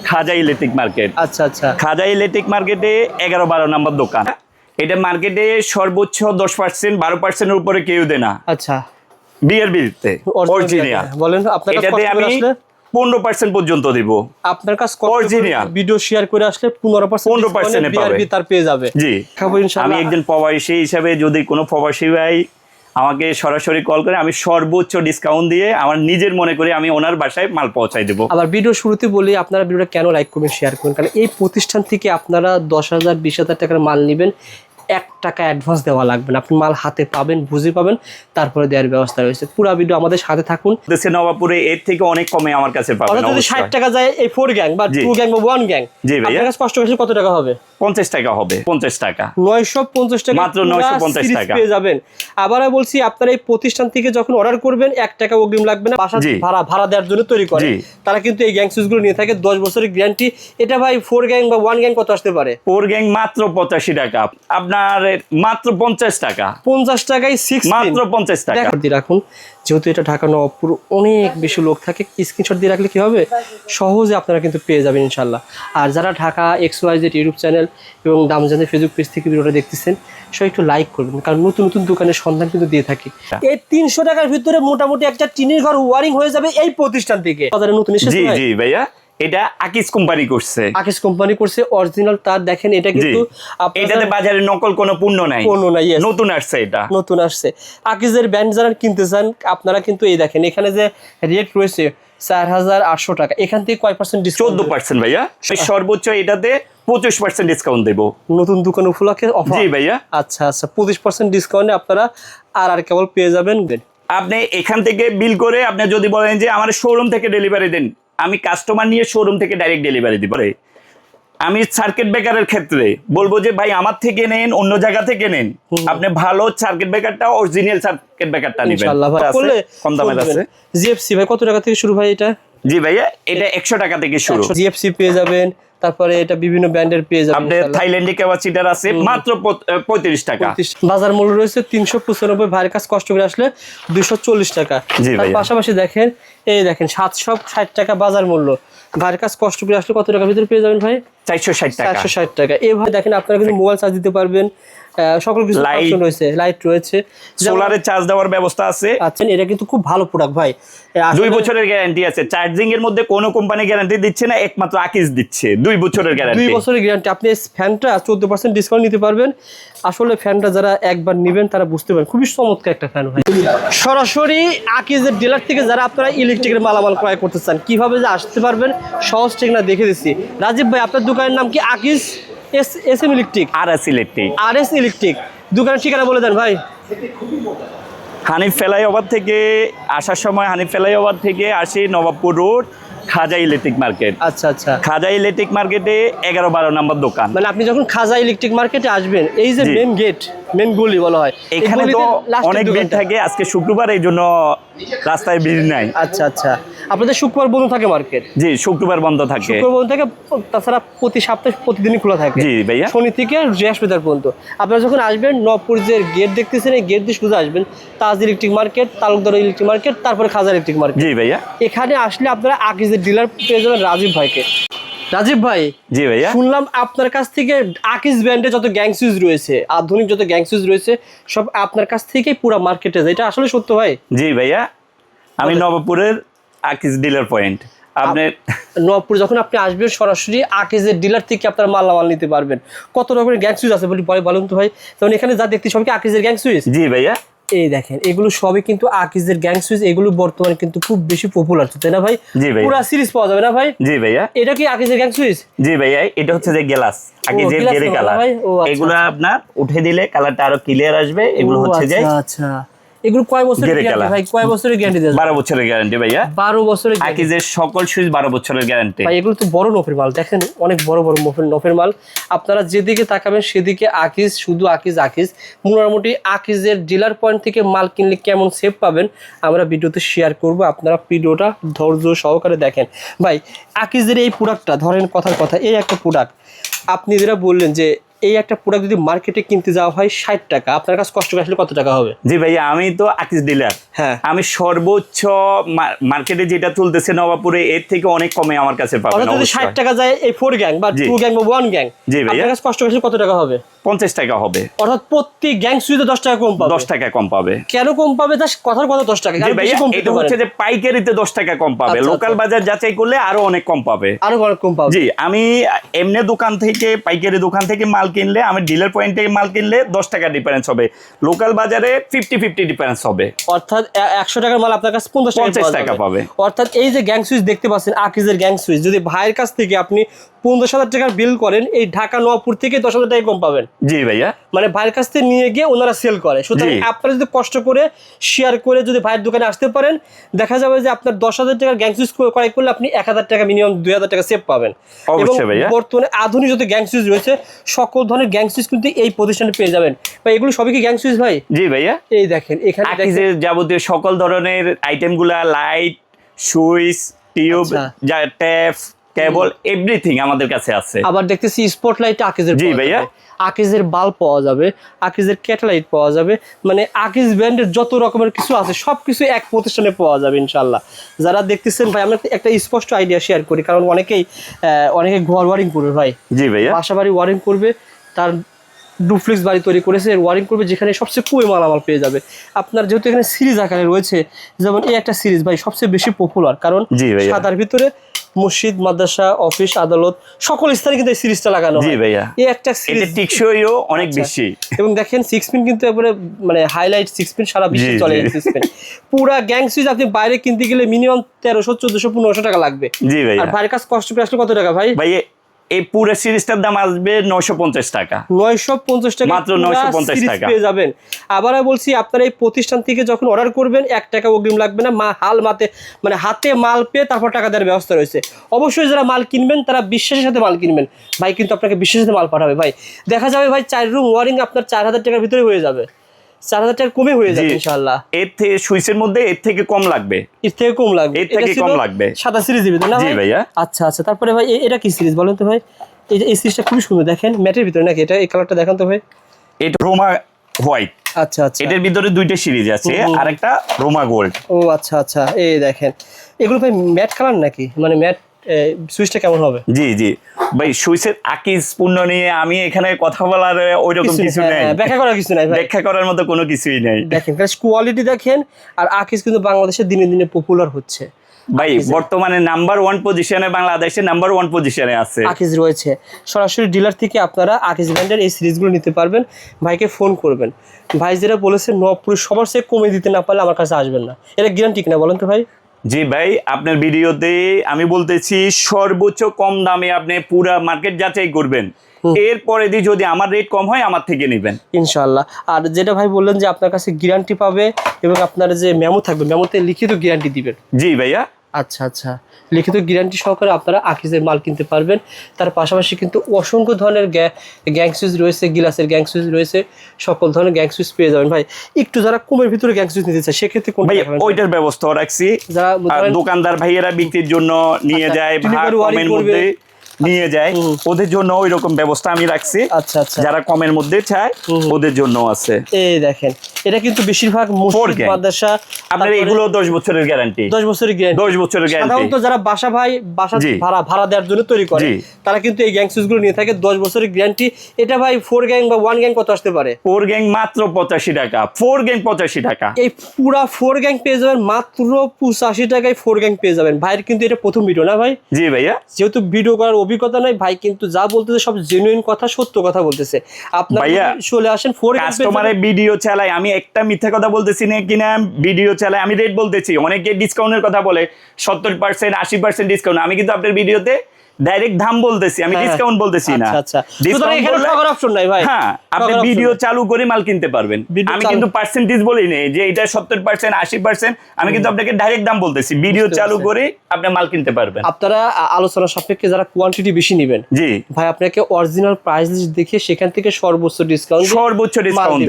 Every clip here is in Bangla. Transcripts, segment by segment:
খাজা ইলেকট্রিক মার্কেট। আচ্ছা আচ্ছা, খাজা ইলেকট্রিক মার্কেটে 11-12 নম্বর দোকান। এটা মার্কেটে সর্বোচ্চ 10%, 12%-এর উপরে কেউ দেয় না। আচ্ছা, বিয়ের বিলতে অরিজিনাল বলেন আপনার কাছে এটাতে আমি 15% পর্যন্ত দিব। আপনার কাছে অরিজিনাল ভিডিও শেয়ার করে আসলে 15% বিআরবি তার পেয়ে যাবে। জি, খাবো ইনশাআল্লাহ। আমি একজন প্রবাসী হিসাবে যদি কোনো প্রবাসী ভাই আমাকে সরাসরি কল করে, আমি সর্বোচ্চ ডিসকাউন্ট দিয়ে আমার নিজের মনে করে আমি ওনার বাসায় মাল পৌঁছাই দেবো। আবার ভিডিও শুরুতে বলি, আপনারা ভিডিওটা কেন লাইক করবেন, শেয়ার করবেন, কারণ এই প্রতিষ্ঠান থেকে আপনারা 10,000 20,000 টাকার মাল নেবেন, 1 টাকা অ্যাডভান্স দেওয়া লাগবে না। আপনি মাল হাতে পাবেন, বুঝে পাবেন, তারপরে দেওয়ার ব্যবস্থা রয়েছে। পুরো ভিডিও আমাদের সাথে থাকুন। দেশে নবাবপুরে এর থেকে অনেক কমে আমার কাছে পাবেন। যদি 60 টাকা যায় এই 4 গ্যাং বা 2 গ্যাং বা 1 গ্যাং, জি ভাই, আপনার কাছে কষ্ট করে কত টাকা হবে? 50 টাকা হবে। 50 টাকা, 950 টাকা, মাত্র 950 টাকা পেয়ে যাবেন। আবারও বলছি, আপনারা এই প্রতিষ্ঠান থেকে যখন অর্ডার করবেন 1 টাকা অগ্রিম লাগবে না। বাসা ভাড়া দেওয়ার জন্য তৈরি করে তারা কিন্তু এই গ্যাং সুইচগুলো নিয়ে থাকে, 10 বছরের গ্যারান্টি। এটা ভাই 4 গ্যাং বা 1 গ্যাং কত আসতে পারে? 4 গ্যাং মাত্র 85 টাকা, আপনার মাত্র 50 টাকা। 50 টাকায় 6 মাত্র 50 টাকা দিয়ে রাখুন। যেহেতু এটা ঢাকা নবাবপুর অনেক বেশি লোক থাকে, স্ক্রিনশট দিয়ে রাখলে কি হবে, সহজে আপনারা কিন্তু পেয়ে যাবেন ইনশাল্লাহ। আর যারা ঢাকা XYZ ইউটিউব চ্যানেল এবং দামজানের ফেসবুক পেজ থেকে ভিডিওটা দেখতেছেন, সবাই একটু লাইক করবেন, কারণ নতুন নতুন দোকানের সন্ধান কিন্তু দিয়ে থাকি। এই 300 টাকার ভিতরে মোটামুটি একটা টিনের ঘর ওয়ারিং হয়ে যাবে এই প্রতিষ্ঠান থেকে। নতুন জি জি ভাইয়া, এটা আকিজ কোম্পানি করছে। আকিজ কোম্পানি করছে, অরিজিনাল তার। দেখেন এটা কিন্তু এটাতে বাজারে নকল কোনো পণ্য নাই, নতুন আসছে। এটা নতুন আসছে। আকিজের ব্র্যান্ড যারা কিনতে চান আপনারা কিন্তু এই দেখেন, এখানে যে রেট রয়েছে 4,800 টাকা, এখান থেকে কয় পার্সেন্ট ডিসকাউন্ট? 14% ভাইয়া। সর্বোচ্চ এটাতে 25% ডিসকাউন্ট দেব নতুন দোকান উপলক্ষে অফার। জি ভাইয়া। আচ্ছা আচ্ছা, 25% ডিসকাউন্টে আপনারা আর কেবল পেয়ে যাবেন। আপনি এখান থেকে বিল করে আপনি যদি বলেন যে আমার শোরুম থেকে ডেলিভারি দেন, আমি কাস্টমার নিয়ে শোরুম থেকে ডাইরেক্ট ডেলিভারি দিব। আমি সার্কিট ব্রেকারের ক্ষেত্রে বলবো যে ভাই আমার থেকে নেন, অন্য জায়গা থেকে নেন, আপনি ভালো সার্কিট ব্রেকারটা, অরিজিনাল সার্কিট ব্রেকারটা নেবেন। ইনশাআল্লাহ কম দামের আছে। জিএফসি ভাই কত টাকা থেকে শুরু ভাই এটা? জি ভাইয়া, এটা 100 টাকা থেকে শুরু। জিএফসি পেয়ে যাবেন, তারপরে এটা বিভিন্ন ব্র্যান্ডের পেয়ে যাবেন। আপনাদের থাইল্যান্ডে ক্যাপাসিটার আছে মাত্র 35 টাকা। বাজার মূল্য রয়েছে 395, ভাইয়ের কাছে কষ্ট করে আসলে 240 টাকা। তার পাশাপাশি দেখেন, এই দেখেন 760 টাকা বাজার মূল্য, ভাইয়ের কাছে কষ্ট করে আসলে কত টাকার ভিতরে পেয়ে যাবেন ভাই? 460 টাকা। 460 টাকা। এইভাবে দেখেন আপনারা কিন্তু মোবাইল চার্জ দিতে পারবেন, সকল কিছু অপশন রয়েছে, লাইট রয়েছে, সোলারে চার্জ দেওয়ার ব্যবস্থা আছে। আচ্ছা, এটা কিন্তু খুব ভালো প্রোডাক্ট ভাই। 2 বছরের গ্যারান্টি আছে। চার্জিং এর মধ্যে কোনো কোম্পানি গ্যারান্টি দিচ্ছে না, একমাত্র আকিজ দিচ্ছে 2 বছরের গ্যারান্টি। 2 বছরের গ্যারান্টি। আপনি ফ্যানটা 14% ডিসকাউন্ট নিতে পারবেন। আসলে ফ্যানটা যারা একবার নেবেন তারা বুঝতে পারবেন, খুবই চমৎকার একটা ফ্যান ভাই। সরাসরি আকিজের ডিলার থেকে যারা আপনারা ইলেকট্রিকের মালামাল ক্রয় করতে চান, কিভাবে যে আসতে পারবেন সহজ ঠিক না দেখে দিচ্ছি। রাজীব ভাই, আপনার দোকানের নাম কি? Akij SM electric, RS electric. দোকানের ঠিকানা বলে দেন ভাই। হানিফ ফ্লাইওভার থেকে আসার সময়, হানিফ ফ্লাইওভার থেকে আসি নবাবপুর রোড, খাজা ইলেকট্রিক মার্কেট। আচ্ছা আচ্ছা, খাজা ইলেকট্রিক মার্কেটে 11-12 নম্বর দোকান। মানে আপনি যখন খাজা ইলেকট্রিক মার্কেটে আসবেন, এই যে মেন গেট, মেন গলি বলা হয়, এখানে তো অনেক ভিড় থাকে। আজকে শুক্রবার, এই জন্য রাস্তায় ভিড় নাই। আচ্ছা আচ্ছা, আপনাদের শুক্রবার বন্ধ থাকে মার্কেট? জি, শুক্রবার বন্ধ থাকে। শুক্রবার বন্ধ থাকে, তাছাড়া প্রতি সপ্তাহে প্রতিদিনই খোলা থাকে। জি ভাইয়া, শনি থেকে বৃহস্পতিবার পর্যন্ত। আপনারা যখন আসবেন, নবপুর যে গেট দেখতেছেন, এই গেট দিয়ে সোজা আসবেন, Taj electric market, Talukdar electric market, তারপরে খাজা ইলেকট্রিক মার্কেট। জি ভাইয়া, এখানে আসলে আপনারা আকিজের ডিলার পেয়ে যাবেন রাজীব ভাইকে। রাজীব ভাই, জি ভাইয়া, শুনলাম আপনার কাছ থেকে আকিজ ব্র্যান্ডের যত গ্যাং সুইচ রয়েছে, আধুনিক যত গ্যাং সুইচ রয়েছে, সব আপনার কাছ থেকেই পুরো মার্কেটে যায়। এটা আসলে সত্য ভাই? জি ভাইয়া, আমি নবাবপুরের আকিজ ডিলার পয়েন্ট। আপনার নবাবপুর যখন আপনি আসবেন, সরাসরি আকিজের ডিলার থেকে আপনার মালামাল নিতে পারবেন। কত রকমের গ্যাং সুইচ আছে বলুন তো ভাই? তখন এখানে যা দেখতে সবই আকিজের গ্যাং সুইচ। জি ভাইয়া, এই দেখেন, এগুলো সবই কিন্তু আকিজের গ্যাং সুইচ। এগুলো বর্তমানে কিন্তু খুব বেশি পপুলার, তাই না ভাই? জি ভাই, পুরো সিরিজ পাওয়া যাবে না ভাই? জি ভাইয়া। এটা কি আকিজের গ্যাং সুইচ? জি ভাইয়া, এটা হচ্ছে যে গ্লাস, আকিজের গ্রে কালার। এগুলো আপনার উঠে দিলে কালারটা আরো ক্লিয়ার আসবে। এগুলো হচ্ছে যে আচ্ছা, এগুলো কয় বছরের গ্যারান্টি ভাই? কয় বছরের গ্যারান্টি দেন? 12 বছরের গ্যারান্টি ভাইয়া। 12 বছরের আকিজের সকল সুইচ 12 বছরের গ্যারান্টি ভাই। এগুলো তো বড় নফের মাল, দেখেন অনেক বড় বড় নফের মাল। আপনারা যেদিকে তাকাবেন সেদিকে আকিজ, শুধু আকিজ আকিজ। মোটামুটি আকিজের ডিলার পয়েন্ট থেকে মাল কিনলে কেমন সেভ পাবেন আমরা ভিডিওতে শেয়ার করব, আপনারা ভিডিওটা ধৈর্য সহকারে দেখেন। ভাই, আকিজের এই প্রোডাক্টটা ধরেন, কথার কথা, এই একটা প্রোডাক্ট আপনি যেটা বললেন যে এই একটা প্রোডাক্ট যদি মার্কেটে কিনতে যাওয়া হয় 60 টাকা, আপনার কাছে কষ্ট করে আসলে কত টাকা হবে? জি ভাইয়া, আমি তো আকিজ ডিলার। হ্যাঁ, আমি সর্বোচ্চ মার্কেটে যেটা চলতেছে নবাবপুরে এর থেকে অনেক কমে আমার কাছে পাবেন। অর্থাৎ যদি 60 টাকা যায় এই 4 গ্যাং বা 2 গ্যাং বা 1 গ্যাং, জি ভাইয়া, আপনার কাছে কষ্ট করে আসলে কত টাকা হবে? 50 টাকা হবে। অর্থাৎ প্রতি গ্যাং সুইতে 10 টাকা কম পাবে। 10 টাকা কম পাবে। কেন কম পাবে? জাস্ট কথার কথা 10 টাকা। জি ভাইয়া, এটা হচ্ছে যে পাইকারিতে 10 টাকা কম পাবে, আচ্ছা, লোকাল আচ্ছা। বাজার যাচাই করলে আরো অনেক কম পাবে। আরো কম পাবে। জি, আমি এমনি দোকান থেকে পাইকারি দোকান থেকে মাল কিনলে, আমি ডিলার পয়েন্ট থেকে মাল কিনলে 10 টাকা ডিফারেন্স হবে, লোকাল বাজারে 50-50 ডিফারেন্স হবে। অর্থাৎ 100 টাকার মাল আপনার কাছে 50 টাকা পাবে। অর্থাৎ এই যে গ্যাং সুইচ দেখতে পাচ্ছেন আকিজের গ্যাং সুইচ, যদি ভাইয়ের কাছ থেকে আপনি 15,000 টাকার বিল করেন, এই ঢাকা নবাবপুর থেকে 10,000 টাকা কম পাবেন। জি ভাইয়া, মানে ভাইয়ের কাছ থেকে নিয়ে গিয়ে ওনারা সেল করে। সুতরাং আপনারা যদি কষ্ট করে শেয়ার করে যদি ভাইয়ের দোকানে আসতে পারেন, দেখা যাবে যে আপনার 10,000 টাকার গ্যাং সুইচ ক্রয় করলে আপনি 1,000 টাকা মিনিমাম 2,000 টাকা সেভ পাবেন। এবং বর্তমানে আধুনিক যত গ্যাং সুইচ রয়েছে সকল ধরনের গ্যাং সুইচ কিন্তু এই প্রতিষ্ঠানে পেয়ে যাবেন। ভাই এগুলো সবই কি গ্যাং সুইচ ভাই? জি ভাইয়া, এই দেখেন এখানে আকিজের যাবতীয় সকল ধরনের আইটেমগুলা, লাইট, সুইচ, টিউব, ট্যাপ, কেবল, এভরিথিং আমাদের কাছে আছে। আবার দেখতেছি স্পটলাইট আকিজের। জি ভাইয়া, আকিজের বাল্ব পাওয়া যাবে, আকিজের ক্যাটালাইট পাওয়া যাবে, মানে আকিজ ব্র্যান্ডের যত রকমের কিছু আছে সবকিছু এক প্রতিষ্ঠানে পাওয়া যাবে ইনশাআল্লাহ। যারা দেখতেছেন ভাই, আমরা একটা স্পষ্ট আইডিয়া শেয়ার করি, কারণ অনেকে ঘর ওয়ারিং করবে ভাই। জি ভাইয়া, বাসা বাড়ি ওয়ারিং করবে, তার ডুপ্লেক্স বাড়ি তৈরি করেছে, ওয়ারিং করবে, যেখানে সবচেয়ে কমে মালামাল পেয়ে যাবে। আপনার যেহেতু এখানে সিরিজ আকারে রয়েছে, যেমন এই একটা সিরিজ ভাই সবচেয়ে বেশি পপুলার, কারণ সাদার ভিতরে মসজিদ, মাদ্রাসা, অফিস, আদালত সকল স্থানে কিন্তু এই সিরিজটা লাগানো হয়। জি ভাইয়া, এই একটা সিরিজ টেকসইও অনেক বেশি। এবং দেখেন 6 পিন কিন্তু একবারে মানে হাইলাইট 6 পিন, সারা বিশ্বে চলে এই 6 পিন। পুরা গ্যাং সুইচ আপনি বাইরে কিনতে গেলে মিনিমাম 1300, 1400, 1500 টাকা লাগবে। জি ভাইয়া, আর ভাইয়ের কাছে কষ্ট করে আসলে কত টাকা ভাই? ভাই এই পুরো সিরিজটার দাম আসবে 950 টাকা। 950 টাকা, মাত্র 950 টাকা পেয়ে যাবেন। আবারও বলছি, আপনারা এই প্রতিষ্ঠান থেকে যখন অর্ডার করবেন 1 টাকা অগ্রিম লাগবে না, হাতে মাল পেয়ে তারপর টাকা দেওয়ার ব্যবস্থা রয়েছে। অবশ্যই যারা মাল কিনবেন তারা বিশ্বাসের সাথে মাল কিনবেন, ভাই কিন্তু আপনাকে বিশ্বাসের সাথে মাল পাঠাবে। ভাই দেখা যাবে ভাই 4 রুম ওয়ারিং আপনার 4000 টাকার ভিতরে হয়ে যাবে, 4000 টাকার কমে হয়ে যাবে ইনশাআল্লাহ। এর থেকে সুইচের মধ্যে এর থেকে কম লাগবে, এর থেকে কম লাগবে, এর থেকে কম লাগবে। সাদা সিরিজ দিবেন না? জি ভাইয়া। আচ্ছা আচ্ছা, তারপরে ভাই এটা কি সিরিজ বলেন তো ভাই? এই সিরিজটা খুবই সুন্দর, দেখেন ম্যাটের ভিতরে নাকি এটা? এই কালারটা দেখান তো ভাই। এটা রোমা হোয়াইট। আচ্ছা আচ্ছা, এটার ভিতরে দুইটা সিরিজ আছে, আর একটা রোমা গোল্ড। ও আচ্ছা আচ্ছা, এই দেখেন এগুলো ভাই ম্যাট কালার নাকি? মানে ম্যাট সুইচটা কেমন হবে? জি জি ভাই, সুইচের আকিজ পূর্ণ নিয়ে আমি এখানে কথা বলার ওইরকম কিছু নেই, ব্যাখ্যা করার কিছু নাই ভাই, ব্যাখ্যা করার মতো কোনো কিছুই নাই। দেখেন কোয়ালিটি দেখেন। আর আকিজ কিন্তু বাংলাদেশে দিনে দিনে পপুলার হচ্ছে ভাই, বর্তমানে নাম্বার 1 পজিশনে, বাংলাদেশে নাম্বার 1 পজিশনে আছে আকিজ রয়েছে। সরাসরি ডিলার থেকে আপনারা আকিজ ব্র্যান্ডের এই সিরিজগুলো নিতে পারবেন। ভাইকে ফোন করবেন, ভাই যেটা বলেছে নবপুরে সবার সে কমে দিতে না পারলে আমার কাছে আসবেন না, এটা গ্যারান্টি কিনা বলেন তো ভাই? জি ভাই, আপনার ভিডিওতে আমি বলতেছি সর্বোচ্চ কম দামে আপনি পুরা মার্কেট যাচাই করবেন, এরপরে যদি আমার রেট কম হয় আমার থেকে নেবেন ইনশাআল্লাহ। আর যেটা ভাই বললেন যে আপনার কাছে গ্যারান্টি পাবে এবং আপনার যে মেমো থাকবে, মেমোতে লিখিত গ্যারান্টি দিবেন। জি ভাইয়া, আচ্ছা আচ্ছা, লিখিত গ্যারান্টি সহকারে আপনারা আকিজের মাল কিনতে পারবেন। তার পাশাপাশি কিন্তু অসংখ্য ধরনের গ্যাং সুইচ রয়েছে, গিলাসের গ্যাং সুইচ রয়েছে, সকল ধরনের গ্যাং সুইচ পেয়ে যাবেন। ভাই একটু যারা কমের ভিতরে গ্যাং সুইচ নিতে চায় সেক্ষেত্রে কোন ভাই ওইটার ব্যবস্থা রাখছি, যারা দোকানদার ভাইয়েরা বিক্রির জন্য নিয়ে যায়, কমের মধ্যে নিয়ে যায়, ওদের জন্য ওই রকম ব্যবস্থা আমি রাখছি। আচ্ছা আচ্ছা, যারা কমের মধ্যে চায় ওদের জন্য আছে। এই দেখেন এটা কিন্তু বেশিরভাগ মসজিদ, মাদ্রাসা, আপনার এগুলো 10 বছরের গ্যারান্টি, 10 বছরের গ্যারান্টি, 10 বছরের গ্যারান্টি। সাধারণত যারা বাসা ভাড়া দেওয়ার জন্য তৈরি করে তারা কিন্তু এই গ্যাং সুইচগুলো নিয়ে থাকে, 10 বছরের গ্যারান্টি। এটা ভাই 4 গ্যাং বা 1 গ্যাং কত আসতে পারে? 4 গ্যাং মাত্র 85 টাকা, 4 গ্যাং 85 টাকা। এই পুরা 4 গ্যাং পেয়ে যাবেন মাত্র 85 টাকায়, 4 গ্যাং পেয়ে যাবেন। ভাইয়ের কিন্তু এটা প্রথম ভিডিও না ভাই? জি ভাইয়া, যেহেতু ভিডিও করার অভিজ্ঞতা নাই, ভাই কিন্তু যা বলতেছে সব জেনুইন কথা, সত্য কথা বলতেছে। আপনারা চলে আসেন 4 গ্যাং। কাস্টমারের ভিডিও চালাই, আমি একটা মিথ্যা কথা বলতেছি না কিনা, ভিডিও চালাই আমি রেট বলতেছি। অনেকে ডিসকাউন্টের কথা বলে 70%, 80% ডিসকাউন্ট, আমি কিন্তু আপনার ভিডিওতে ডাইরেক্ট দাম বলতেছি, আমি ডিসকাউন্ট বলতেছি না। আচ্ছা, সুতরাং এখানে ঠকার অপশন নাই ভাই। হ্যাঁ, আপনি ভিডিও চালু করে মাল কিনতে পারবেন। আমি কিন্তু পার্সেন্টেজ বলি না যে এটা 70%, 80%, আমি কিন্তু আপনাকে ডাইরেক্ট দাম বলতেছি, ভিডিও চালু করে আপনি মাল কিনতে পারবেন। আপনারা আলোচনা সাপেক্ষে যারা কোয়ান্টিটি বেশি নেবেন, জি ভাই আপনাকে অরিজিনাল প্রাইস লিস্ট দেখে সেখান থেকে সর্বোচ্চ ডিসকাউন্ট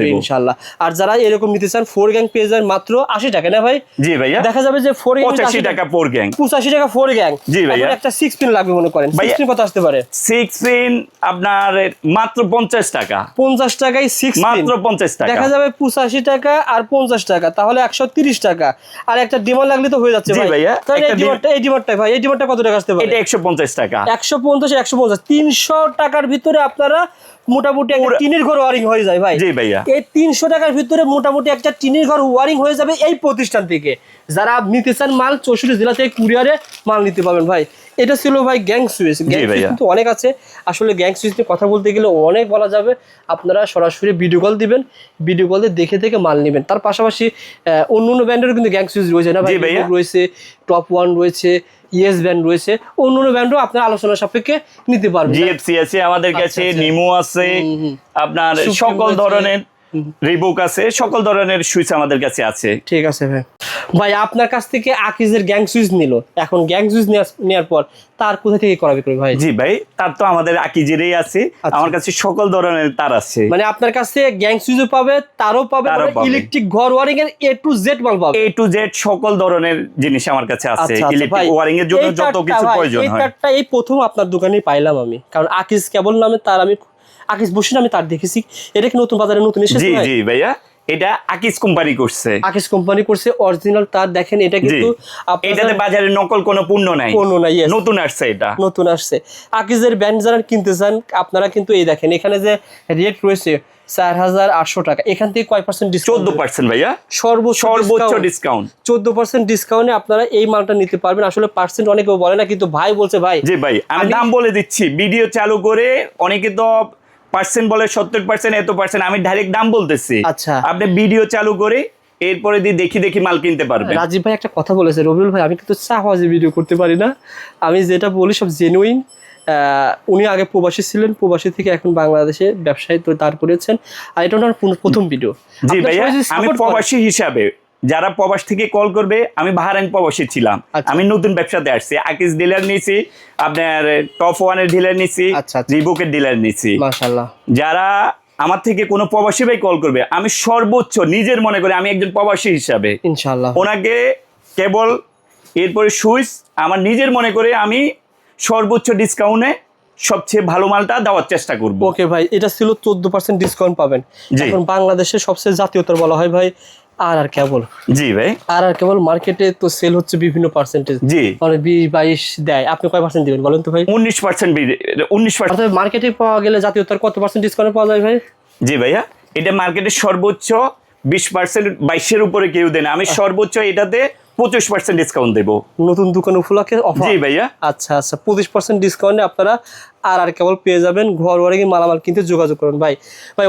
দেব ইনশাআল্লাহ। আর যারা এরকম নিতে চান 4 গ্যাং পেয়ে যান মাত্র 80 টাকা না ভাই? জি ভাইয়া, দেখা যাবে যে 4 গ্যাং 85 টাকা 4 গ্যাং, 85 টাকা 4 গ্যাং। জি ভাইয়া, একটা 6 পিন লাগবে মনে করেন, 16 কত আসতে পারে? 16 আপনার মাত্র 50 টাকা। 50 টাকায় 16 মাত্র 50 টাকা দেখা যাবে 85 টাকা আর 50 টাকা, তাহলে 130 টাকা। আর একটা ডিমান্ড লাগলে তো হয়ে যাচ্ছে জি ভাই। ভাইয়া, তাহলে একটা এই ডিমান্ডটা ভাই, এই ডিমান্ডটা কত টাকা আসতে পারে? এটা 150 টাকা। 150 150 300 টাকার ভিতরে আপনারা মোটামুটি একটা টিনের ঘর ওয়ারিং হয়ে যায় ভাই। জি ভাইয়া, এই 300 টাকার ভিতরে মোটামুটি একটা টিনের ঘর ওয়ারিং হয়ে যাবে এই প্রতিষ্ঠান থেকে। যারা নিতে চান মাল 64 জেলা থেকে কুরিয়ারে মাল নিতে পারবেন ভাই। এটা ছিল ভাই গ্যাং সুইচ। গ্যাং সুইচ কিন্তু অনেক আছে, আসলে গ্যাং সুইচ নিয়ে কথা বলতে গেলে অনেক বলা যাবে। আপনারা সরাসরি ভিডিও কল দিবেন, ভিডিও কল দিয়ে দেখে দেখে মাল নেবেন। তার পাশাপাশি অন্য ব্র্যান্ডেরও কিন্তু গ্যাং সুইচ রয়েছে না ভাই, রয়েছে টপ ওয়ান রয়েছে, ইয়েস ব্র্যান্ড রয়েছে, অন্য ব্র্যান্ডও আপনার আলোচনা সাপেক্ষে নিতে পারবেন। জিএফসি আছে আমাদের কাছে, নিমো আছে, আপনার সকল ধরনের রিবুক আছে, সকল ধরনের সুইচ আমাদের কাছে আছে। ঠিক আছে ভাই। ভাই আপনার কাছ থেকে আকিজের গ্যাং সুইচ নিল, এখন গ্যাং সুইচ নেওয়ার পর তার কোথা থেকে করাবে করে ভাই? জি ভাই, তার তো আমাদের আকিজেরই আছে। আমার কাছে সকল ধরনের তার আছে। মানে আপনার কাছে গ্যাং সুইচও পাবে, তারও পাবে, ইলেকট্রিক ঘর ওয়ারিং এর A to Z মাল পাবে। A to Z সকল ধরনের জিনিস আমার কাছে আছে। ইলেকট্রিক ওয়ারিং এর জন্য যত কিছু প্রয়োজন হয়, এই তারটা এই প্রথম আপনার দোকানে পাইলাম আমি, কারণ আকিজ কেবল নামে তার আমি আকিজ বসে আমি তার দেখেছি। এটা কি নতুন বাজারে নতুন এসেছে? জি জি ভাইয়া, এটা আকিজ কোম্পানি করছে। আকিজ কোম্পানি করছে অরিজিনাল তার। দেখেন এটা কিন্তু এটাতে বাজারে নকল কোনো পণ্য নাই, নতুন আসছে, এটা নতুন আসছে। আকিজের ব্র্যান্ড যারা কিনতে চান আপনারা কিন্তু এই দেখেন এখানে যে রেট রয়েছে 4800 টাকা, এখান থেকে কয় পার্সেন্ট ডিসকাউন্ট? 14% ভাইয়া, সর্বোচ্চ ডিসকাউন্ট। 14% ডিসকাউন্টে আপনারা এই মালটা নিতে পারবেন। আসলে পার্সেন্ট অনেকেও বলে না, কিন্তু ভাই বলছে ভাই। জি ভাই, আমি দাম বলে দিচ্ছি। ভিডিও চালু করে অনেকে তো পার্সেন্ট বলে 70%, এত পার্সেন্ট, আমি ডাইরেক্ট দাম বলতেছি। আচ্ছা, আপনি ভিডিও চালু করে এরপরে দিয়ে দেখি মাল কিনতে পারবেন। রাজীব ভাই একটা কথা বলেছে, রবিউল ভাই আমি কিন্তু চাওয়াজে ভিডিও করতে পারি না, আমি যেটা বলি সব জেনুইন। উনি আগে প্রবাসী ছিলেন, প্রবাসী থেকে এখন বাংলাদেশে ব্যবসায়ী তো দাঁড় করেছেন, আর এটা ওনার প্রথম ভিডিও। জি ভাইয়া, আমি প্রবাসী হিসাবে যারা প্রবাস থেকে কল করবে, আমি বাহারাইন প্রবাসী ছিলাম। আমি নতুন ব্যবসাতে আসছি, আকিজ ডিলার নিয়েছি, আপনার টপ ওয়ানের ডিলার নিয়েছি, রিবুকের ডিলার নিয়েছি। মাশাআল্লাহ। যারা আমার থেকে কোনো প্রবাসী ভাই কল করবে, আমি সর্বোচ্চ নিজের মনে করি আমি একজন প্রবাসী হিসাবে ইনশাআল্লাহ ওনাকে কেবল এরপরে সুইচ আমার নিজের মনে করে আমি সর্বোচ্চ ডিসকাউন্টে সবচেয়ে ভালো মালটা দেওয়ার চেষ্টা করব। ওকে ভাই, এটা ছিল 14% ডিসকাউন্ট পাবেন। এখন বাংলাদেশের সবচেয়ে জাতীয়তার বলা হয় ভাই আর কেবল। জি ভাই, আর কেবল মার্কেটে তো সেল হচ্ছে বিভিন্ন পার্সেন্টেজ। জি, মানে 20-22 দেয়, আপনি কয় পার্সেন্ট দিবেন বলেন তো ভাই? 19%। মার্কেটে পাওয়া গেলে জাতীয়তার কত পার্সেন্ট ডিসকাউন্ট পাওয়া যায় ভাই? জি ভাইয়া, এটা মার্কেটে সর্বোচ্চ 20%, 22-এর উপরে কেউ দেন, আমি সর্বোচ্চ এটাতে 25% ডিসকাউন্ট দেবো। নতুন দোকান উপলক্ষে অফার? জি ভাইয়া। আচ্ছা 25% ডিসকাউন্টে আপনারা আর কেবল পেয়ে যাবেন। ঘর ওয়ারিং মালামাল কিনতে যোগাযোগ করুন ভাই।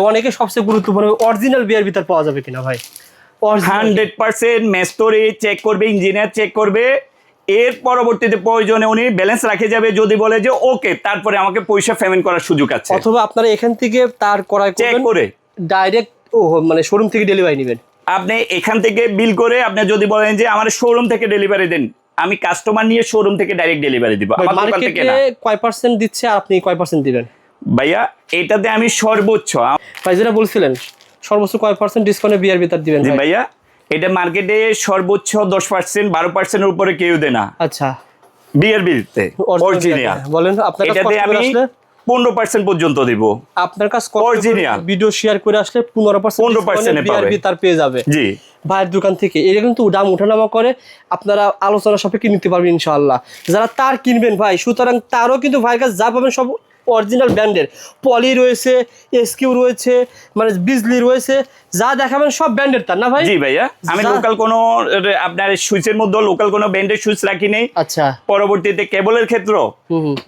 অনেকে সবচেয়ে গুরুত্বপূর্ণ অরিজিনাল বিয়ার ভিতর পাওয়া যাবে কিনা ভাই? 100% মেস্তরি চেক করবে, ইঞ্জিনিয়ার চেক করবে, এর পরবর্তীতে প্রয়োজনে উনি ব্যালেন্স রাখে যাবে। যদি বলে যে ওকে, তারপরে আমাকে পয়সা পেমেন্ট করার সুযোগ আছে। অথবা আপনারা এখান থেকে তার ক্রয় চেক করে ডাইরেক্ট মানে শোরুম থেকে ডেলিভারি নেবেন। আপনি এখান থেকে বিল করে আপনি যদি বলেন যে আমার শোরুম থেকে ডেলিভারি দেন, আমি কাস্টমার নিয়ে শোরুম থেকে ডাইরেক্ট ডেলিভারি দিব। আমার দোকান থেকে না। কয় পার্সেন্ট দিচ্ছে আর আপনি কয় পার্সেন্ট দিবেন ভাইয়া? এটাতে আমি সর্বোচ্চ, ভাই যেটা বলছিলেন সর্বোচ্চ কয় পার্সেন্ট ডিসকাউন্টে বিয়ার ভিতর দিবেন ভাইয়া? এটা মার্কেটে সর্বোচ্চ 10%, 12%-এর উপরে কেউ দেয় না। আচ্ছা, বিয়ার বিলতে অরিজিনাল বলেন আপনার কাছে এটাতে আমি 15% পর্যন্ত দিব। আপনার কাছে অরিজিনাল ভিডিও শেয়ার করে আসলে 15% বিয়ার ভিতর পেয়ে যাবে। জি, ভাইয়ের দোকান থেকে। এটা কিন্তু দাম ওঠানামা করে, আপনারা আলোচনা সাপেক্ষে নিতে পারবেন ইনশাআল্লাহ। যারা তার কিনবেন ভাই, সুতরাং তারও কিন্তু ভাইয়ের কাছে যা পাবেন সব অরিজিনাল ব্র্যান্ডের। পলি রয়েছে, এসকিউ রয়েছে, মানে বিজলি রয়েছে, যা দেখাবেন সব ব্র্যান্ডের তার না ভাই? জি ভাইয়া, আমি লোকাল কোনো আপনার সুইচের মধ্যে লোকাল কোনো ব্র্যান্ডের সুইচ রাখি নেই। আচ্ছা, পরবর্তীতে কেবলের ক্ষেত্র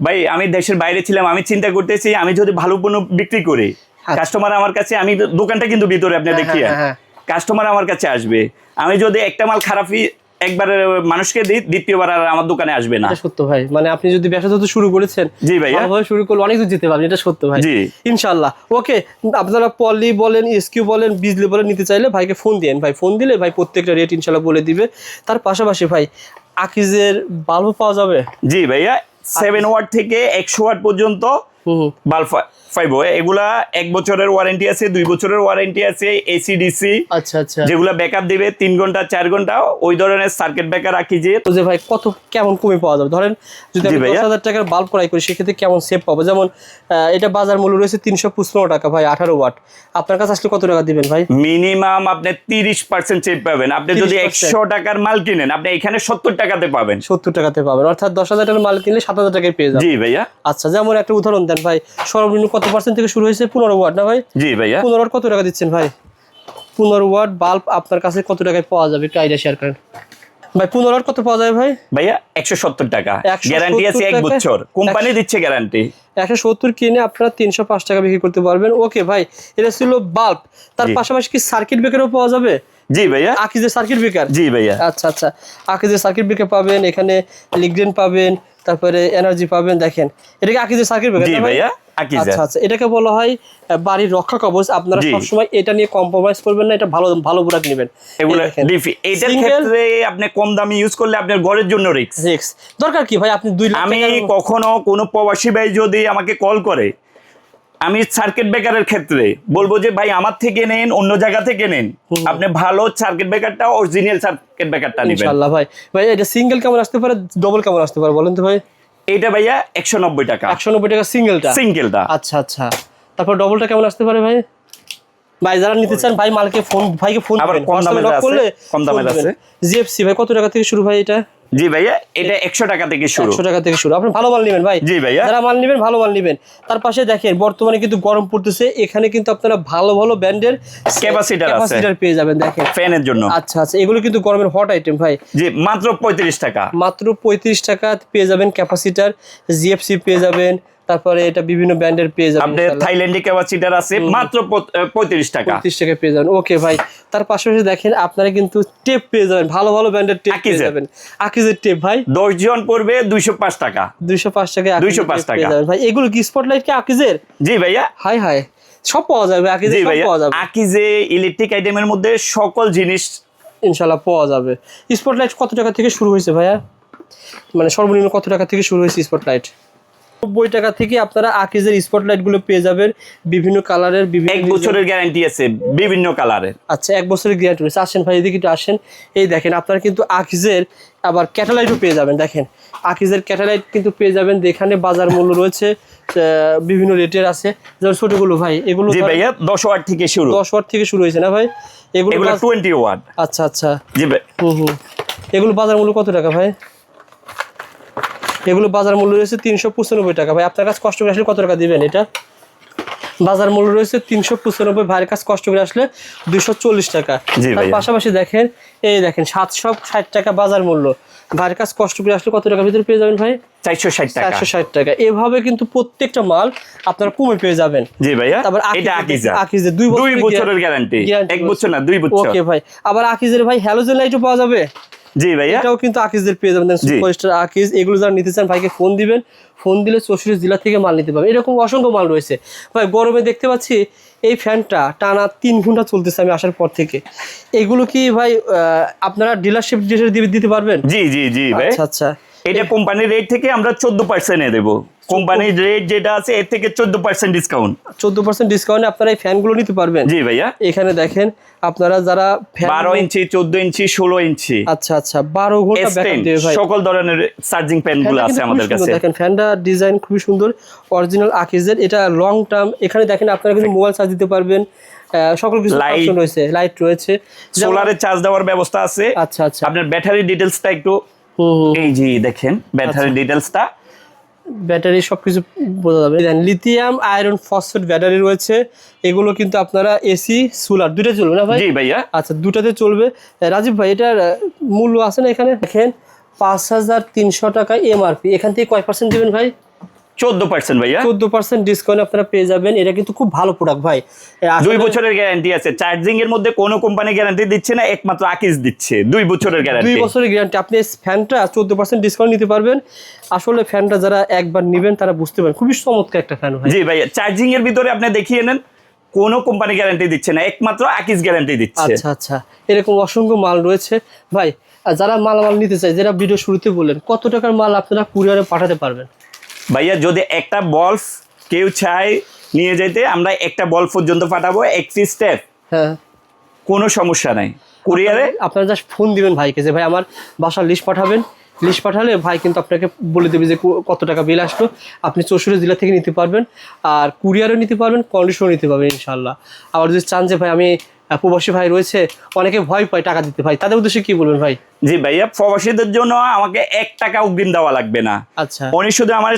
ভাই আমি দেশের বাইরে ছিলাম, আমি চিন্তা করতেছি আমি যদি ভালো পণ্য বিক্রি করি, কাস্টমার আমার কাছে, আমি দোকানটা কিন্তু ভিতরে আপনি দেখিয়ে, কাস্টমার আমার কাছে আসবে। আমি যদি একটা মাল খারাপই একবার মানুষকে দিই, দ্বিতীয়বার আর আমার দোকানে আসবে না। সত্য ভাই, মানে আপনি যদি ব্যবসা তো শুরু করেছেন, জি ভাই, ভালোভাবে শুরু করলে অনেক দূর যেতে পারবেন, এটা সত্য ভাই। জি ইনশাআল্লাহ। ওকে, আপনারা পলি বলেন, এসকিউ বলেন, বিজলি বলেন নিতে চাইলে ভাইকে ফোন দিন। ভাই ফোন দিলে ভাই প্রত্যেকটা রেট ইনশাআল্লাহ বলে দিবে। তার পাশাপাশি ভাই আকিজের বাল্ব পাওয়া যাবে? জি ভাইয়া, 7 ওয়াট থেকে 100 ওয়াট পর্যন্ত বাল্ব ফাইভ এগুলা 1 বছরের ওয়ারেন্টি আছে, 2 বছরের ওয়ারেন্টি আছে, এসিডিসি, আচ্ছা আচ্ছা। যেগুলা ব্যাকআপ দিবে 3 ঘন্টা 4 ঘন্টা, ওই ধরনের সার্কিট ব্রেকার রাখি যে। তো যে ভাই কত কেমন কমে পাওয়া যাবে? ধরেন যদি আমি 10,000 টাকার বাল্ব ক্রয় করি সেক্ষেত্রে কেমন সেভ পাবো? যেমন এটা বাজার মূল্য রয়েছে 355 টাকা ভাই, 18 ওয়াট। আপনার কাছে আসলে কত টাকা দিবেন ভাই? মিনিমাম আপনি 30% সেভ পাবেন। আপনি যদি 100 টাকার মাল কিনেন, আপনি এখানে 70 টাকাতে পাবেন। 70 টাকাতে পাবেন, অর্থাৎ 10,000 টাকার মাল কিনলে 7,000 টাকায় পেয়ে যাবেন। জি ভাইয়া। আচ্ছা, যেমন একটা উদাহরণ দেন ভাই, সর্বনিম্ন কত পার্সেন্ট থেকে শুরু হয়েছে? 15 ওয়াট না ভাই? জি ভাইয়া। 15 ওয়াট কত টাকা দিচ্ছেন ভাই? 15 ওয়াট বাল্ব আপনার কাছে কত টাকায় পাওয়া যাবে একটু আইডিয়া শেয়ার করেন ভাই। 15 ওয়াট কত পাওয়া যাবে ভাই? ভাইয়া 170 টাকা, 170 গ্যারান্টি আছে 1 টাকা। বছর, কোম্পানি দিচ্ছে গ্যারান্টি। 170 কিনে আপনারা 305 টাকা বিক্রি করতে পারবেন। ওকে ভাই, এটা ছিল বাল্ব। তার পাশাপাশি কি সার্কিট ব্রেকারও পাওয়া যাবে? জি ভাইয়া। আকিজের সার্কিট ব্রেকার? জি ভাইয়া। আচ্ছা আচ্ছা, আকিজের সার্কিট ব্রেকার পাবেন, এখানে লিগ্রেন পাবেন, তারপরে এনার্জি পাবেন। দেখেন এটা কি আকিজের সার্কিট ব্রেকার? জি ভাইয়া, আকিজা। আচ্ছা আচ্ছা, এটাকে বলা হয় বাড়ির রক্ষা কবচ। আপনারা সবসময় এটা নিয়ে কম্প্রোমাইজ করবেন না, এটা ভালো ভালো প্রোডাক্ট নেবেন। এগুলা ডিফি, এটার ক্ষেত্রে আপনি কম দামি ইউজ করলে আপনার ঘরের জন্য রিস্ক। দরকার কি ভাই? আপনি 2 লাখ আমি কখনো কোনো প্রবাসী ভাই যদি আমাকে কল করে, আমি সার্কিট ব্রেকারের ক্ষেত্রে বলবো যে ভাই আমার থেকে নেন, অন্য জায়গা থেকে নেন, আপনি ভালো সার্কিট ব্রেকারটা, অরিজিনাল সার্কিট ব্রেকারটা নেবেন। ইনশাআল্লাহ ভাই। ভাই এটা সিঙ্গেল কেমন আসতে পারে, ডবল কেমন আসতে পারে বলেন তো ভাই? এটা ভাইয়া 190 টাকা। 190 টাকা সিঙ্গেলটা? সিঙ্গেলটা। আচ্ছা আচ্ছা। তারপর ডবলটা কেমন আসতে পারে ভাই? ভাই যারা নিতে চান ভাই ভাইকে ফোন আবার দিবেন, কম দামের আছে, কম দামের আছে। জিএফসি ভাই কত টাকা থেকে শুরু ভাই এটা? জি ভাইয়া, এটা 100 টাকা থেকে শুরু। 100 টাকা থেকে শুরু। আপনি ভালো মাল নেবেন ভাই। জি ভাইয়া। যারা মাল নেবেন ভালো মাল নেবেন। তার পাশে দেখেন বর্তমানে কিন্তু গরম পড়তেছে, এখানে কিন্তু আপনারা ভালো ভালো ব্র্যান্ডের ক্যাপাসিটর পেয়ে যাবেন। দেখেন ফ্যানের জন্য। আচ্ছা আচ্ছা, এগুলো কিন্তু গরমের হট আইটেম ভাই। জি, মাত্র 35 টাকা। মাত্র 35 টাকা পেয়ে যাবেন ক্যাপাসিটর, জিএফসি পেয়ে যাবেন, তারপরে এটা বিভিন্ন ব্র্যান্ডের পেয়ে যাবেন। আপনাদের থাইল্যান্ডে ক্যাপাসিটর আছে মাত্র 35 টাকা। 35 টাকা পেয়ে যাবেন। ওকে ভাই, তার পাশাপাশি দেখেন আপনারা কিন্তু টেপ পেয়ে যাবেন, ভালো ভালো ব্র্যান্ডের টেপ পেয়ে যাবেন। আকিজের টেপ ভাই 10 জন পড়বে 205 টাকা। 205 টাকা 205 টাকা ভাই। এগুলো কি স্পটলাইট কি আকিজের? জি ভাইয়া। হাই হাই, সব পাওয়া যাবে আকিজে, সব পাওয়া যাবে। আকিজে ইলেকট্রিক আইটেমের মধ্যে সকল জিনিস ইনশাআল্লাহ পাওয়া যাবে। স্পটলাইট কত টাকা থেকে শুরু হয়েছে ভাইয়া? মানে সর্বনিম্ন কত টাকা থেকে শুরু হয়েছে স্পটলাইট? 90 টাকা থেকে আপনারা আকিজের স্পটলাইট গুলো পেয়ে যাবেন, বিভিন্ন কালারের, বিভিন্ন 1 বছরের গ্যারান্টি আছে, বিভিন্ন কালারের। আচ্ছা, 1 বছরের গ্যারান্টি রয়েছে। আসেন ভাই এদিকে একটু আসেন। এই দেখেন আপনারা কিন্তু আকিজের আবার ক্যাটালাইটও পেয়ে যাবেন। দেখেন আকিজের ক্যাটালাইট কিন্তু পেয়ে যাবেন, এখানে বাজার মূল্য রয়েছে বিভিন্ন রেটের আছে। যেমন ছোটগুলো ভাই, এগুলো জি ভাইয়া 10 ওয়াট থেকে শুরু। 10 ওয়াট থেকে শুরু হয়েছে না ভাই? এগুলো 20 ওয়াট। আচ্ছা আচ্ছা। জি ভাই। এগুলো বাজার মূল্য কত টাকা ভাই? এগুলো বাজার মূল্য রয়েছে 395 টাকা ভাই। আপনার কাছে কষ্ট করে আসলে কত টাকা দিবেন? এটা বাজার মূল্য রয়েছে 395, ভাইয়ের কাছে কষ্ট করে আসলে 240 টাকা। তার পাশাপাশি দেখেন এই দেখেন 760 টাকা বাজার মূল্য, ভাইয়ের কাছে কষ্ট করে আসলে কত টাকা ভিতরে পেয়ে যাবেন ভাই? 460 টাকা। 460 টাকা। এভাবে কিন্তু প্রত্যেকটা মাল আপনারা কমে পেয়ে যাবেন। জি ভাইয়া। তারপর এটা আকিজের 2 বছরের গ্যারান্টি। 1 বছর না, 2 বছর। ওকে ভাই। আবার আকিজের ভাই হ্যালোজেন লাইটও পাওয়া যাবে। জি ভাইয়া। এটাও কিন্তু আকিজের পেয়ে যাবেন, সুপারস্টার আকিজ। এগুলো যারা নিতে চান ভাইকে ফোন দিবেন, ফোন দিলে 64 জেলা থেকে মাল নিতে পারবেন। এরকম অসংখ্য মাল রয়েছে ভাই। গরমে দেখতে পাচ্ছি এই ফ্যানটা টানা 3 ঘন্টা চলতেছে আমি আসার পর থেকে। এগুলো কি ভাই আপনারা ডিলারশিপ দিতে পারবেন? জি জি জি ভাই। আচ্ছা আচ্ছা। এটা কোম্পানির রেট থেকে আমরা 14% এ দেব। কোম্পানির রেট যেটা আছে এর থেকে 14% ডিসকাউন্ট। 14% ডিসকাউন্টে আপনারা এই ফ্যানগুলো নিতে পারবেন। জি ভাইয়া। এখানে দেখেন আপনারা যারা 12 ইঞ্চি, 14 ইঞ্চি, 16 ইঞ্চি। আচ্ছা আচ্ছা, 12 ঘন্টা ব্যাকআপ দেবে ভাই। সকল ধরনের চার্জিং প্যানগুলো আছে আমাদের কাছে। দেখেন ফ্যানটা ডিজাইন খুবই সুন্দর, অরিজিনাল আকিজের। এটা লং টার্ম। এখানে দেখেন আপনারা কিন্তু মোবাইল চার্জ দিতে পারবেন, সকল কিছু অপশন রয়েছে, লাইট রয়েছে, সোলারে চার্জ দেওয়ার ব্যবস্থা আছে। আচ্ছা আচ্ছা। আপনার ব্যাটারি ডিটেইলসটা একটু এই যে দেখেন, ব্যাটারি ডিটেইলসটা, ব্যাটারি সবকিছু বোঝা যাবে। লিথিয়াম আয়রন ফসফেট ব্যাটারি রয়েছে। এগুলো কিন্তু আপনারা এসি সোলার দুটোতে চলবে না ভাই? জি ভাইয়া। আচ্ছা, দুটাতে চলবে। রাজীব ভাই এটার মূল্য আছে না এখানে? দেখেন 5300 টাকা এমআরপি। এখান থেকে কয় পার্সেন্ট দিবেন ভাই? 14% ভাইয়া। 14% ডিসকাউন্ট আপনারা পেয়ে যাবেন। এটা কিন্তু খুব ভালো প্রোডাক্ট ভাই। 2 বছরের গ্যারান্টি আছে। চার্জিং এর মধ্যে কোনো কোম্পানি গ্যারান্টি দিচ্ছে না, একমাত্র আকিজ দিচ্ছে 2 বছরের গ্যারান্টি। 2 বছরের গ্যারান্টি। আপনি ফ্যানটা 14% ডিসকাউন্ট নিতে পারবেন। আসলে ফ্যানটা যারা একবার নেবেন তারা বুঝতে পারবেন, খুবই চমৎকার একটা ফ্যান ভাই। জি ভাইয়া। চার্জিং এর ভিতরে আপনি দেখিয়ে নেন, কোনো কোম্পানি গ্যারান্টি দিচ্ছে না, একমাত্র আকিজ গ্যারান্টি দিচ্ছে। আচ্ছা আচ্ছা, এরকম অসংখ্য মাল রয়েছে ভাই। যারা মালামাল নিতে চায়, যারা ভিডিও শুরুতে বললেন, কত টাকার মাল আপনারা কুরিয়ারে পাঠাতে পারবেন? ভাইয়া যদি একটা বলস কেউ চায় নিয়ে যেতে, আমরা একটা বল পর্যন্ত পাঠাবো, একটি স্টেপ, হ্যাঁ, কোনো সমস্যা নাই। কুরিয়ারে আপনারা জাস্ট ফোন দিবেন ভাইকে যে ভাই আমার বাসার লিস্ট পাঠাবেন, লিস্ট পাঠালে ভাই কিন্তু আপনাকে বলে দেবে যে কত টাকা বিল আসলো। আপনি 64 জেলা থেকে নিতে পারবেন, আর কুরিয়ারও নিতে পারবেন, কন্ডিশনও নিতে পারবেন ইনশাল্লাহ। আবার যদি চান যে ভাই আমি প্রবাসী ভাই রয়েছে, অনেকে ভয় পায় টাকা দিতে, ভাই তাদের উদ্দেশ্যে কি বলবেন ভাই? জি ভাইয়া, প্রবাসীদের জন্য আমাকে 1 টাকা অগ্রিম দেওয়া লাগবে না। আচ্ছা, উনি শুধু আমার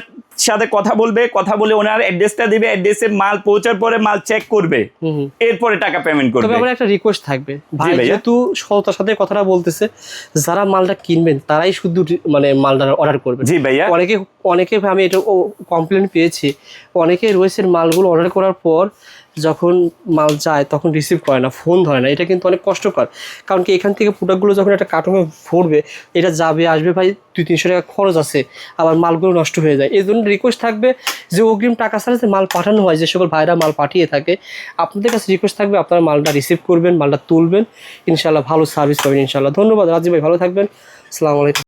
সাথে কথা বলবে, কথা বলে ওনার অ্যাড্রেসটা দিবে, অ্যাড্রেসে মাল পৌঁছার পরে মাল চেক করবে, এরপরে টাকা পেমেন্ট তবে করবে। আমার একটা রিকোয়েস্ট থাকবে ভাই, ভাইয়া। যেহেতু সততার সাথে কথাটা বলতেছে, যারা মালটা কিনবেন তারাই শুধু মানে মালটা অর্ডার করবেন। জি ভাইয়া। অনেকে আমি এটা কমপ্লেন পেয়েছি, অনেকে রয়েছে মালগুলো অর্ডার করার পর যখন মাল যায় তখন রিসিভ করে না, ফোন ধরে না। এটা কিন্তু অনেক কষ্টকর, কারণ কি এখান থেকে প্রোডাক্টগুলো যখন একটা কার্টুনে ভরবে, এটা যাবে আসবে ভাই 200-300 টাকা খরচ আছে, আবার মালগুলো নষ্ট হয়ে যায়। এই জন্য রিকোয়েস্ট থাকবে যে অগ্রিম টাকা ছাড়া যে মাল পাঠানো হয়, যে সকল ভাইরা মাল পাঠিয়ে থাকে, আপনাদের কাছে রিকোয়েস্ট থাকবে আপনারা মালটা রিসিভ করবেন, মালটা তুলবেন, ইনশাল্লাহ ভালো সার্ভিস পাবেন ইনশাল্লাহ। ধন্যবাদ রাজীব ভাই, ভালো থাকবেন, আসসালামু আলাইকুম।